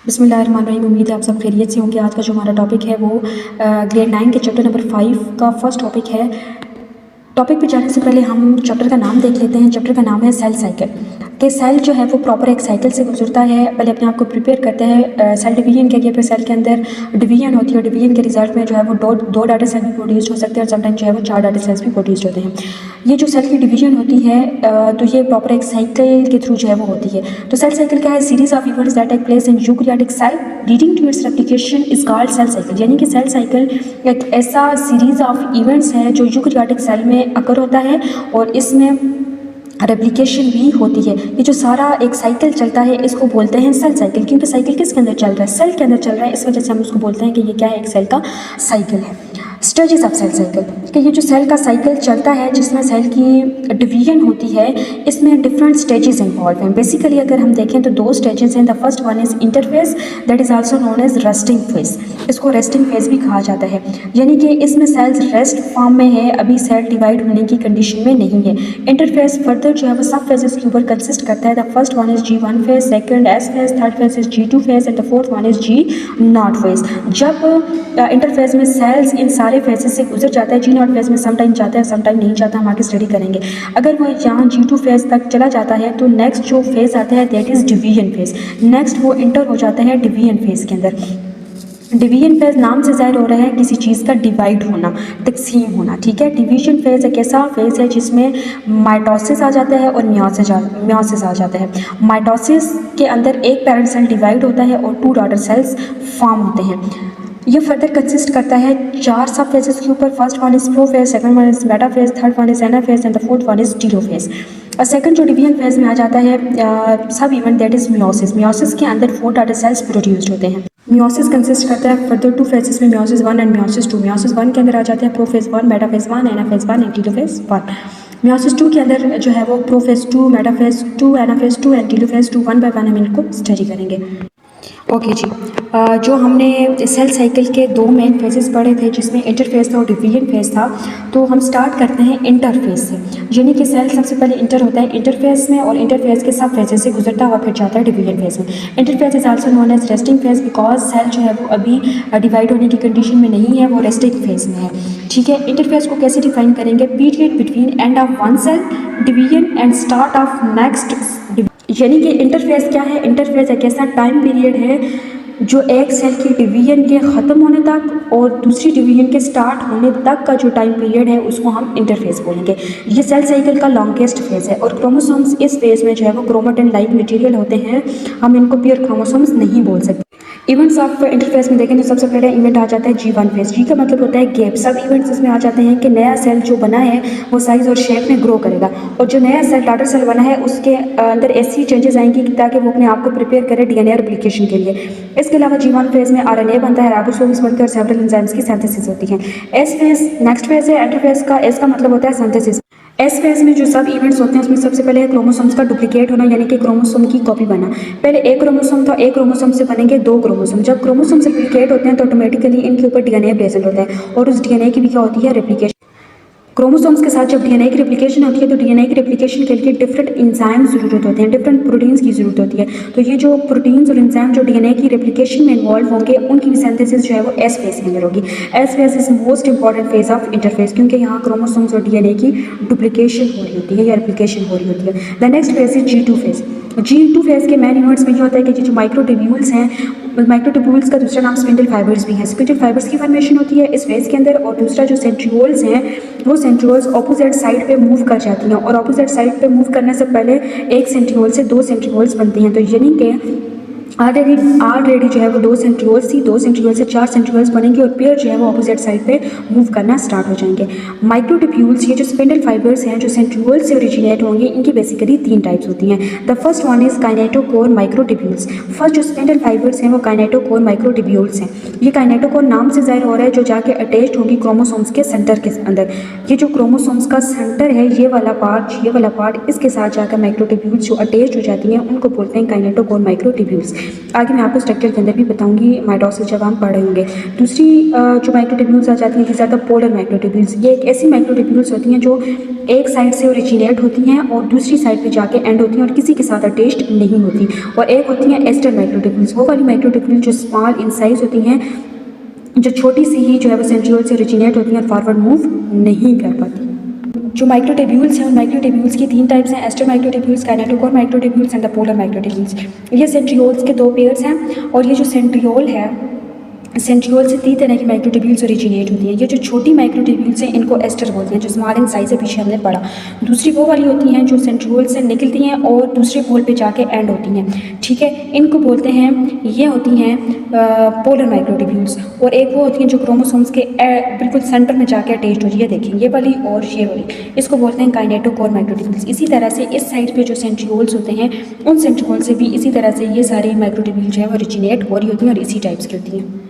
बिस्मिल्लाहिर्रहमानिर्रहीम। उम्मीद है आप सब खैरियत से होंगे। आज का जो हमारा टॉपिक है वो ग्रेड 9 के चैप्टर नंबर 5 का फर्स्ट टॉपिक है। टॉपिक पे जाने से पहले हम चैप्टर का नाम देख लेते हैं। चैप्टर का नाम है सेल साइकिल। कि सेल जो है वो प्रॉपर एक साइकिल से गुजरता है। पहले अपने आप को प्रिपेयर करते हैं सेल डिवीजन के लिए। फिर सेल के अंदर डिवीजन होती है और डिवीजन के रिजल्ट में जो है वो दो डाटा सेल भी प्रोड्यूस हो सकते हैं और समटाइम जो है वो 4 डाटा सेल्स भी प्रोड्यूस होते हैं। ये जो सेल की डिवीजन होती है तो ये प्रॉपर एक साइकिल के थ्रू जो है वो होती है। तो सेल साइकिल क्या है? Series of events that take place in eukaryotic cell leading to its replication is called cell cycle. यानी कि सेल साइकिल एक ऐसा सीरीज ऑफ इवेंट्स है जो यूकैरियोटिक सेल में अकर होता है और इसमें रेप्लिकेशन भी होती है। ये जो सारा एक साइकिल चलता है इसको बोलते हैं सेल साइकिल। क्योंकि साइकिल किसके अंदर चल रहा है? सेल के अंदर चल रहा है। इस वजह से हम उसको बोलते हैं कि ये क्या है? एक सेल का साइकिल है। स्टेजेस ऑफ सेल साइकिल कि ये जो सेल का साइकिल चलता है जिसमें सेल की डिवीजन होती है इसमें डिफरेंट स्टेजेस इन्वॉल्व हैं। बेसिकली अगर हम देखें तो 2 स्टेजेस हैं। The first one is interphase that is also known as resting phase. इसको रेस्टिंग फेज भी कहा जाता है। यानी कि इसमें सेल्स रेस्ट फॉर्म में है, अभी सेल डिवाइड होने की कंडीशन में नहीं है। इंटरफेस फर्दर जो है वो सब फेजेस के ऊपर कंसिस्ट करता है। The first one is G1 phase, second S phase, third phase is G2 phase and the fourth one is G0 phase. जब इंटरफेज में सेल्स इन सारे फेजेस से गुजर जाता है, G0 फेज में समटाइम जाता है समटाइम नहीं जाता, हम आगे स्टडी करेंगे। अगर वो यहाँ G2 फेज तक चला जाता है तो नेक्स्ट जो फेज आता है that is division phase. Next वो इंटर हो जाता है डिवीजन फेज के अंदर। डिवीजन फेज नाम से जाहिर हो रहा है किसी चीज़ का डिवाइड होना, तकसीम होना। ठीक है, डिवीजन फेज एक ऐसा फेज है जिसमें माइटोसिस आ जाता है और मियोसिस आ जाता है। माइटोसिस के अंदर एक पेरेंट सेल डिवाइड होता है और 2 डॉटर सेल्स फॉर्म होते हैं। ये फर्दर कंसिस्ट करता है 4 सब फेजेस के ऊपर। First one is prophase, second one is metaphase, third one is anaphase and the fourth one is telophase. और सेकंड जो डिवीजन फेज में आ जाता है सब event that is meiosis. Meiosis के अंदर 4 डॉटर सेल्स प्रोड्यूस्ड होते हैं। मियोसिस कंसिस्ट करता है फर्दर 2 फेजेस में, मियोसिस 1 एंड मियोसिस 2। मियोसिस 1 के अंदर आ जाते हैं prophase 1, metaphase 1, anaphase 1 and telophase 1। Meiosis 2 के अंदर जो है वो prophase 2, metaphase 2, anaphase 2 and telophase 2 1 by 1 हम इनको स्टडी करेंगे। ओके जी, जो हमने सेल साइकिल के 2 मेन फेजेस पढ़े थे जिसमें इंटरफेज था और डिवीजन फेज था। तो हम स्टार्ट करते हैं इंटरफेज से। यानी कि सेल सबसे पहले इंटर होता है इंटरफेज में और इंटरफेज के सब फेजेस से गुजरता हुआ फिर जाता है डिवीजन फेज में। Interphase is also known as resting phase because cell जो है वो अभी डिवाइड होने की कंडीशन में नहीं है, वो रेस्टिंग फेज में है। ठीक है, इंटरफेज को कैसे डिफाइन करेंगे? Period between end of one cell division and start of next. यानी कि इंटरफेज क्या है? इंटरफेज एक ऐसा टाइम पीरियड है जो एक सेल की डिवीजन के ख़त्म होने तक और दूसरी डिवीजन के स्टार्ट होने तक का जो टाइम पीरियड है उसको हम इंटरफेज बोलेंगे। ये सेल साइकिल का लॉन्गेस्ट फेज है और क्रोमोसोम्स इस फेज में जो है वो क्रोमेटिन लाइक मटेरियल होते हैं। हम इनको प्योर क्रोमोसोम्स नहीं बोल सकते। इवेंट्स ऑफ इंटरफेज में देखें तो सबसे पहले इवेंट आ जाता है G1 फेज। जी का मतलब होता है गैप। सब इवेंट्स इसमें आ जाते हैं कि नया सेल जो बना है वो साइज और शेप में ग्रो करेगा और जो नया सेल डॉटर सेल बना है उसके अंदर ऐसी चेंजेस आएंगी ताकि वो अपने आप को प्रिपेयर करे DNA रेप्लिकेशन के लिए। इसके अलावा G1 फेज में RNA बनता है, राइबोसोम्स बनते हैं और सेवरल एंजाइम्स की सिंथेसिस होती है। S फेज नेक्स्ट फेज है इंटरफेज का। S का मतलब होता है सिंथेसिस। एस फेज में जो सब इवेंट्स होते हैं उसमें सबसे पहले क्रोमोसोम्स का डुप्लीकेट होना, यानी कि क्रोमोसोम की कॉपी बना। पहले एक क्रोमोसोम था, एक क्रोमोसोम से बनेंगे 2 क्रोमोसोम। जब क्रोमोसोम्स डुप्लीकेट होते हैं तो ऑटोमेटिकली इनके ऊपर DNA प्रेजेंट होता है और उस DNA की भी क्या होती है? रेप्लिकेशन। क्रोमोसोम्स के साथ जब DNA की रेप्लिकेशन होती है तो DNA की रेप्लिकेशन के लिए डिफरेंट एंजाइम्स ज़रूरत होते हैं, डिफरेंट प्रोटीन्स की ज़रूरत होती है। तो ये जो प्रोटीन्स और एंजाइम जो DNA की रेप्लिकेशन में इन्वॉल्व होंगे उनकी भी सिंथेसिस जो है वो एस फेज के अंदर होगी। S phase is most important phase of interphase क्योंकि यहाँ क्रोमोसोम्स और DNA की डुप्लीकेशन हो रही होती है या रेप्लिकेशन हो रही होती है। The next phase is G2 phase. G2 phase के मेन यूनिट्स में ये होता है कि जो माइक्रोट्यूब्यूल्स हैं, माइक्रोट्यूब्यूल्स का दूसरा नाम स्पिंडल फाइबर्स भी है। स्पिंडल फाइबर्स की फॉर्मेशन होती है इस फेज के अंदर और दूसरा जो सेंट्रियोल्स हैं वो सेंट्रियोल्स ऑपोजिट साइड पे मूव कर जाती हैं और ऑपोजिट साइड पे मूव करने से पहले एक सेंट्रियोल से 2 सेंट्रियोल्स बनती हैं। तो यानी कि ऑलरेडी जो है वो 2 सेंट्रियोल्स थी, 2 सेंट्रियोल से 4 सेंट्रियोल्स बनेंगे और पेयर जो है वो ऑपोजिट साइड पे मूव करना स्टार्ट हो जाएंगे। माइक्रोट्यूब्यूल्स ये जो स्पिंडल फाइबर्स हैं जो सेंट्रियोल से ओरिजिनेट होंगे इनकी बेसिकली 3 टाइप्स होती हैं। The first one is kinetochore microtubules. First जो स्पिंडल फाइबर्स हैं वो काइनेटोकोर माइक्रोट्यूब्यूल्स हैं। ये काइनेटोकोर नाम से जाहिर हो रहा है जो जाके अटैच्ड होंगी क्रोमोसोम्स के सेंटर के अंदर। ये जो क्रोमोसोम्स का सेंटर है ये वाला पार्ट इसके साथ जाकर माइक्रोट्यूब्यूल्स जो अटैच्ड हो जाती हैं उनको बोलते हैं काइनेटोकोर माइक्रोट्यूब्यूल्स। आगे मैं आपको स्ट्रक्चर के अंदर भी बताऊंगी माइटोसिस जब हम पढ़ रहे होंगे। दूसरी जो माइक्रोट्यूब्यूल्स आ जाती हैं these are the polar microtubules. ये एक ऐसी माइक्रोट्यूब्यूल्स होती हैं जो एक साइड से ओरिजिनेट होती हैं और दूसरी साइड पे जाके एंड होती हैं और किसी के साथ अटैच्ड नहीं होती। और एक होती हैं एस्टर माइक्रोट्यूब्यूल्स, वो वाली माइक्रोट्यूब्यूल जो स्मॉल इन साइज होती हैं, जो छोटी सी ही जो है वो सेंट्रियोल से ओरिजिनेट होती हैं और फॉरवर्ड मूव नहीं कर पाती। जो माइक्रोट्यूब्यूल्स हैं उन माइक्रोट्यूब्यूल्स की 3 टाइप्स हैं, aster microtubules, kinetochore microtubules and the polar microtubules. ये सेंट्रियोल्स के 2 पेयर्स हैं और ये जो सेंट्रियोल है, सेंट्रियोल से 3 तरह की माइक्रोट्यूब्यूल्स ओरिजिनेट होती हैं। ये जो छोटी माइक्रोट्यूब्यूल्स हैं इनको एस्टर बोलते हैं, जो स्मॉल इन साइज है, पीछे हमने पढ़ा। दूसरी वो वाली होती हैं जो सेंट्रियोल से निकलती हैं और दूसरे पोल पे जाके एंड होती हैं, ठीक है, इनको बोलते हैं, ये होती हैं पोलर माइक्रोट्यूब्यूल्स। और एक वो होती हैं जो क्रोमोसोम्स के बिल्कुल सेंटर में जाके अटैच्ड होती है, देखें ये वाली और ये वाली, इसको बोलते हैं काइनेटोकोर माइक्रोट्यूब्यूल्स। इसी तरह से इस साइड पे जो सेंट्रियोल्स होते हैं उन सेंट्रियोल से भी इसी तरह से ये सारी माइक्रोट्यूब्यूल जो है वो ओरिजिनेट हो रही होती हैं और इसी टाइप्स की होती हैं।